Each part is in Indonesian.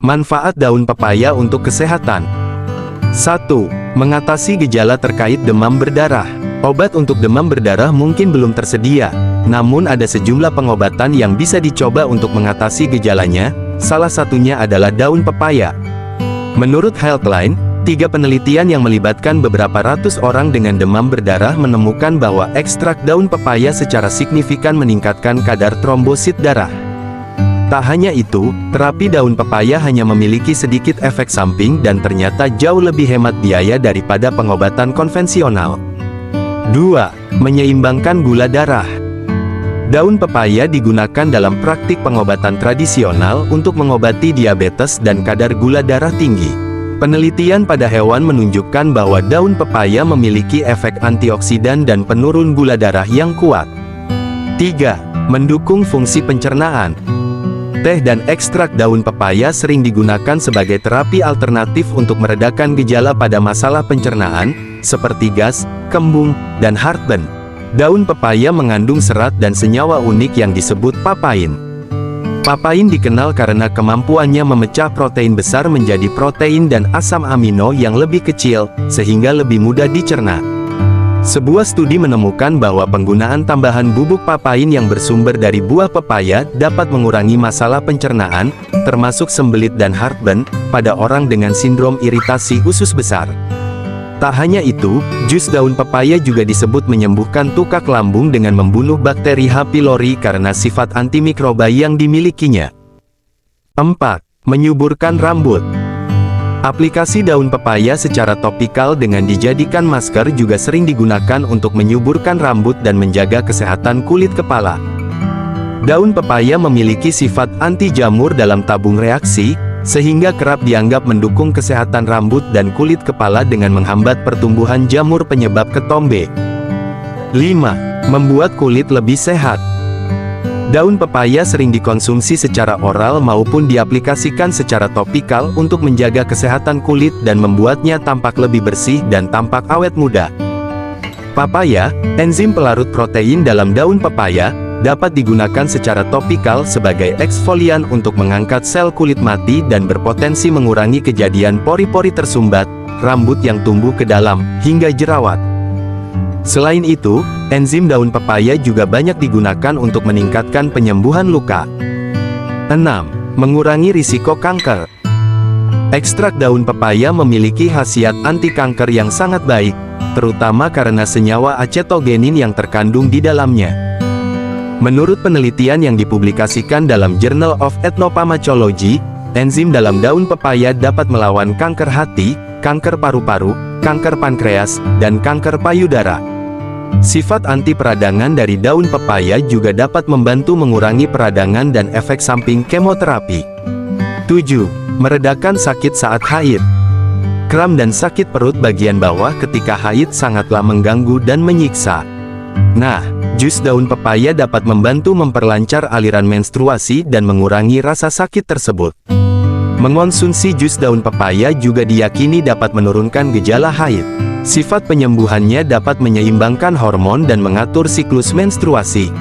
Manfaat daun pepaya untuk kesehatan. 1. Mengatasi gejala terkait demam berdarah. Obat untuk demam berdarah mungkin belum tersedia, namun ada sejumlah pengobatan yang bisa dicoba untuk mengatasi gejalanya, salah satunya adalah daun pepaya. Menurut Healthline, 3 penelitian yang melibatkan beberapa ratus orang dengan demam berdarah menemukan bahwa ekstrak daun pepaya secara signifikan meningkatkan kadar trombosit darah. Tak hanya itu, terapi daun pepaya hanya memiliki sedikit efek samping dan ternyata jauh lebih hemat biaya daripada pengobatan konvensional. 2. Menyeimbangkan gula darah. Daun pepaya digunakan dalam praktik pengobatan tradisional untuk mengobati diabetes dan kadar gula darah tinggi. Penelitian pada hewan menunjukkan bahwa daun pepaya memiliki efek antioksidan dan penurun gula darah yang kuat. 3. Mendukung fungsi pencernaan. Teh dan ekstrak daun pepaya sering digunakan sebagai terapi alternatif untuk meredakan gejala pada masalah pencernaan, seperti gas, kembung, dan heartburn. Daun pepaya mengandung serat dan senyawa unik yang disebut papain. Papain dikenal karena kemampuannya memecah protein besar menjadi protein dan asam amino yang lebih kecil, sehingga lebih mudah dicerna. Sebuah studi menemukan bahwa penggunaan tambahan bubuk papain yang bersumber dari buah pepaya dapat mengurangi masalah pencernaan, termasuk sembelit dan heartburn, pada orang dengan sindrom iritasi usus besar. Tak hanya itu, jus daun pepaya juga disebut menyembuhkan tukak lambung dengan membunuh bakteri H. pylori karena sifat antimikroba yang dimilikinya. 4. Menyuburkan rambut. Aplikasi daun pepaya secara topikal dengan dijadikan masker juga sering digunakan untuk menyuburkan rambut dan menjaga kesehatan kulit kepala. Daun pepaya memiliki sifat anti jamur dalam tabung reaksi, sehingga kerap dianggap mendukung kesehatan rambut dan kulit kepala dengan menghambat pertumbuhan jamur penyebab ketombe. 5. Membuat kulit lebih sehat. Daun pepaya sering dikonsumsi secara oral maupun diaplikasikan secara topikal untuk menjaga kesehatan kulit dan membuatnya tampak lebih bersih dan tampak awet muda. Papaya, enzim pelarut protein dalam daun pepaya, dapat digunakan secara topikal sebagai eksfolian untuk mengangkat sel kulit mati dan berpotensi mengurangi kejadian pori-pori tersumbat, rambut yang tumbuh ke dalam, hingga jerawat. Selain itu, enzim daun pepaya juga banyak digunakan untuk meningkatkan penyembuhan luka. 6. Mengurangi risiko kanker. Ekstrak daun pepaya memiliki khasiat anti kanker yang sangat baik, terutama karena senyawa acetogenin yang terkandung di dalamnya. Menurut penelitian yang dipublikasikan dalam Journal of Ethnopathology, enzim dalam daun pepaya dapat melawan kanker hati, kanker paru-paru, kanker pankreas, dan kanker payudara. Sifat anti peradangan dari daun pepaya juga dapat membantu mengurangi peradangan dan efek samping kemoterapi. 7. Meredakan sakit saat haid. Kram dan sakit perut bagian bawah ketika haid sangatlah mengganggu dan menyiksa. Nah, jus daun pepaya dapat membantu memperlancar aliran menstruasi dan mengurangi rasa sakit tersebut. Mengonsumsi jus daun pepaya juga diyakini dapat menurunkan gejala haid. Sifat penyembuhannya dapat menyeimbangkan hormon dan mengatur siklus menstruasi.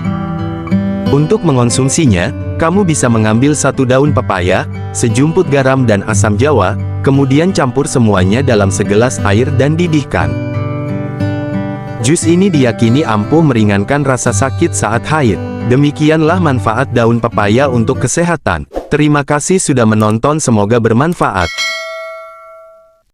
Untuk mengonsumsinya, kamu bisa mengambil 1 daun pepaya, sejumput garam dan asam jawa, kemudian campur semuanya dalam segelas air dan didihkan. Jus ini diyakini ampuh meringankan rasa sakit saat haid. Demikianlah manfaat daun pepaya untuk kesehatan. Terima kasih sudah menonton, semoga bermanfaat.